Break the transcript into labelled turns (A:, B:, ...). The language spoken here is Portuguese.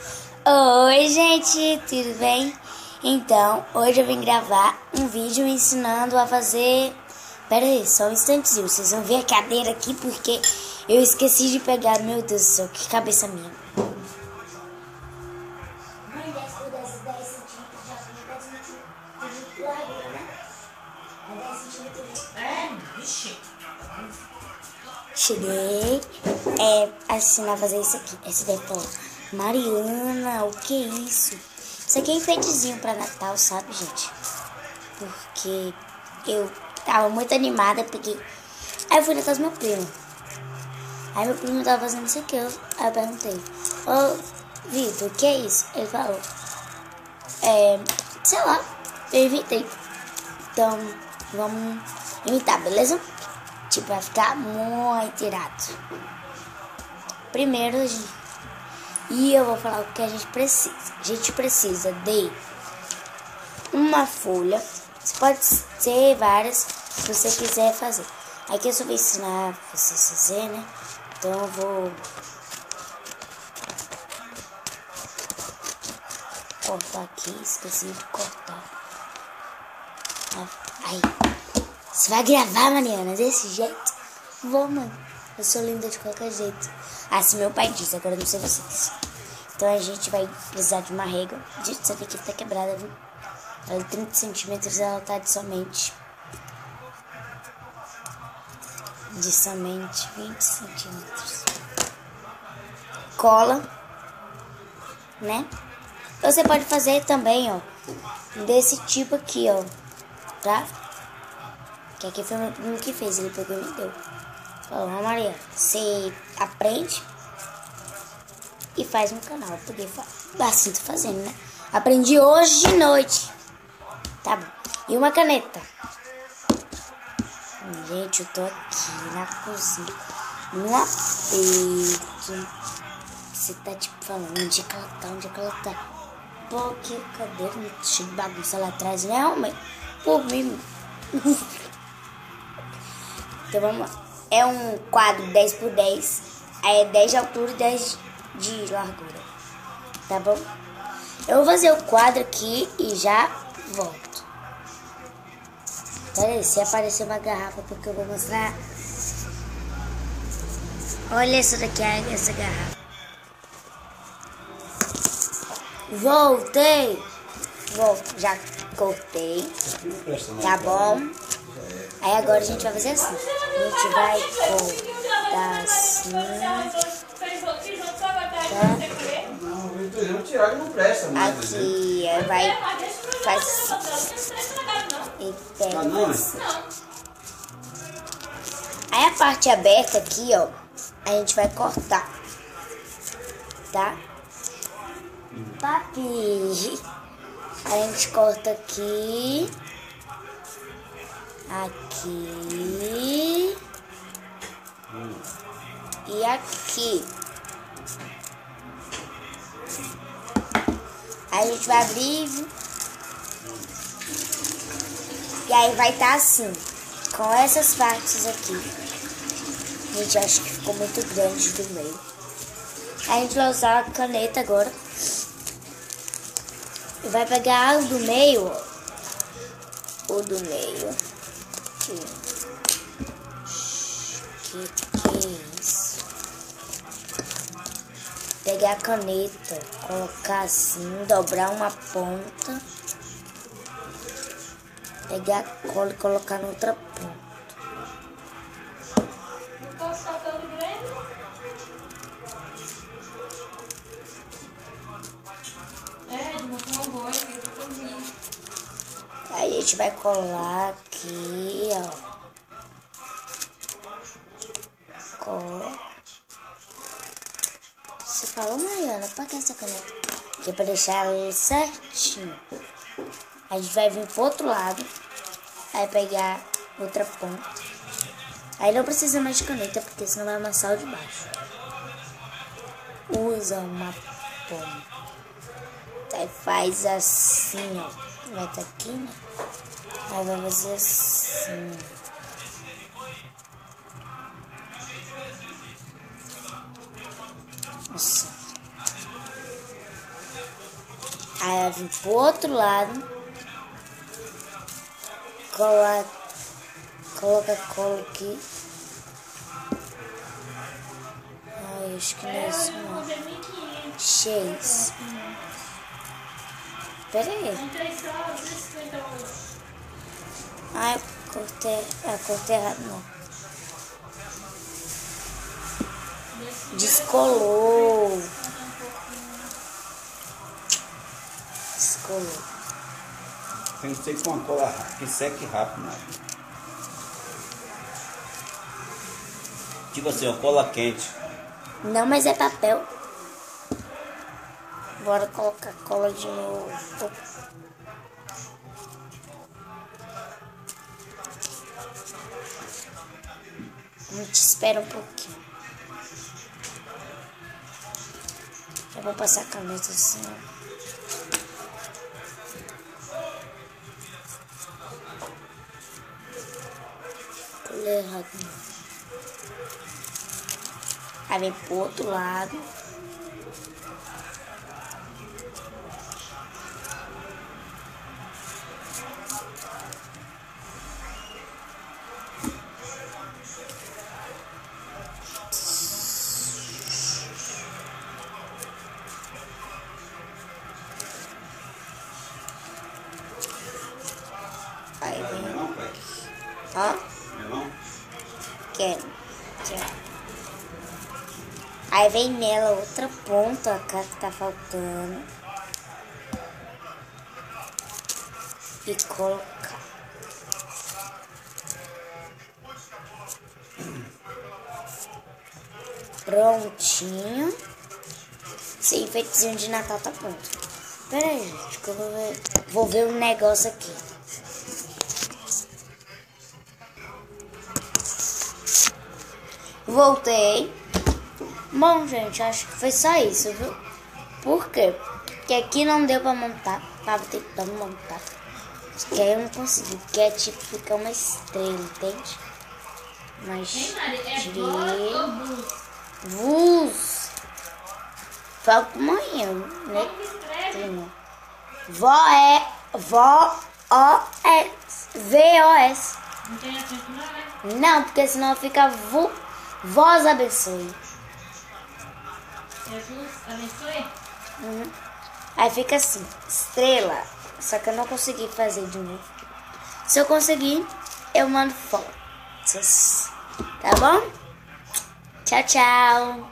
A: Oi, gente, tudo bem? Então, hoje eu vim gravar um vídeo ensinando a fazer... Pera aí, só um instantezinho, vocês vão ver a cadeira aqui porque eu esqueci de pegar. Meu Deus do céu, que cabeça minha. 10 por 10, 10 centímetros, já tem 10 centímetros de largura, né? É 10 centímetros.
B: Vixe.
A: Cheguei a ensinar a fazer isso aqui. Essa deve falar, Mariana, o que é isso? Isso aqui é enfeitezinho pra Natal, sabe, gente? Porque eu tava muito animada, peguei. Aí eu fui na casa do meu primo. Aí meu primo tava fazendo isso aqui. Aí eu perguntei, ô Vitor, o que é isso? Ele falou, sei lá, eu inventei. Então, vamos imitar, beleza? Tipo, vai ficar muito irado. Primeiro, e eu vou falar o que a gente precisa. A gente precisa de uma folha. Pode ser várias, se você quiser fazer. Aqui eu só vou ensinar vocês a fazer, né? Então eu vou cortar aqui. Esqueci de cortar. Aí. Você vai gravar, Mariana, desse jeito? Vou, mano. Eu sou linda de qualquer jeito. Assim meu pai diz, agora eu não sei vocês. Então a gente vai precisar de uma régua. Gente, essa daqui tá quebrada, viu? Ela é 30 centímetros, ela tá de somente 20 centímetros. Cola, né? Você pode fazer também, ó, desse tipo aqui, ó, tá? Que aqui foi meu primo que fez, ele pegou e me deu. Falou, Maria, você aprende e faz no canal. Eu poder assim tô fazendo, né? Aprendi hoje de noite. Tá bom. E uma caneta. Gente, eu tô aqui na cozinha, no aperto. Você tá tipo falando, onde é que ela tá? Onde é que ela tá? Pô, que cadeira, cheio de bagunça lá atrás, né, homem? Por mim. Então vamos lá. É um quadro 10 por 10. Aí é 10 de altura e 10 de largura. Tá bom? Eu vou fazer o quadro aqui e já volto. Pera aí, se aparecer uma garrafa, porque eu vou mostrar. Olha essa daqui, essa garrafa. Voltei. Já cortei. Tá bom? Aí agora a gente vai fazer assim. A gente vai cortar assim. Tá?
B: Não tirar que não presta mais.
A: Aqui, aí faz assim. E pega assim. Aí a parte aberta aqui, ó, a gente vai cortar. Tá? Papi. A gente corta aqui. Aqui e aqui. Aí a gente vai abrir e aí vai estar assim, com essas partes aqui. Gente, acho que ficou muito grande do meio. Aí a gente vai usar a caneta agora e vai pegar o do meio, ó. O do meio. Que é isso? Pegar a caneta, colocar assim, dobrar uma ponta, pegar a cola e colocar na outra ponta. Aí a gente vai colar aqui, ó. Cola. Você falou, Mariana, pra que essa caneta? Aqui é pra deixar ela certinho. A gente vai vir pro outro lado. Aí pegar outra ponta. Aí não precisa mais de caneta, porque senão vai amassar o de baixo. Usa uma ponta. Aí faz assim, ó. Vai estar aqui, né? Aí vai fazer assim. Nossa. Aí eu vim pro outro lado. Coloca a cola aqui. Ai, acho que não é isso não. X. Pera aí. Ai, cortei errado não. Descolou.
B: Tem que ser com uma cola que seque rápido, né? Tipo assim, uma cola quente.
A: Não, mas é papel. Bora colocar cola de novo. A gente espera um pouquinho. Eu vou passar a caneta assim, ó. Colei errado. Aí vem pro outro lado. Aí vem.
B: Não, pai.
A: Ó.
B: Não?
A: Quero. Aí vem nela outra ponta cá que tá faltando. E colocar. Prontinho. Esse enfeitezinho de Natal tá pronto. Pera aí, gente, que eu vou ver um negócio aqui. Voltei. Bom, gente, acho que foi só isso, viu? Por quê? Porque aqui não deu pra montar. Tava tentando montar. Porque aí eu não consegui. Porque é tipo, fica uma estrela, entende? Mas tirei. Vus. Falta manhã, né? V-O-S.
C: Não tem acento não, né?
A: Não, porque senão fica Vós abençoe.
C: Jesus abençoe.
A: Uhum. Aí fica assim, estrela. Só que eu não consegui fazer de novo. Se eu conseguir, eu mando fotos. Tá bom? Tchau, tchau.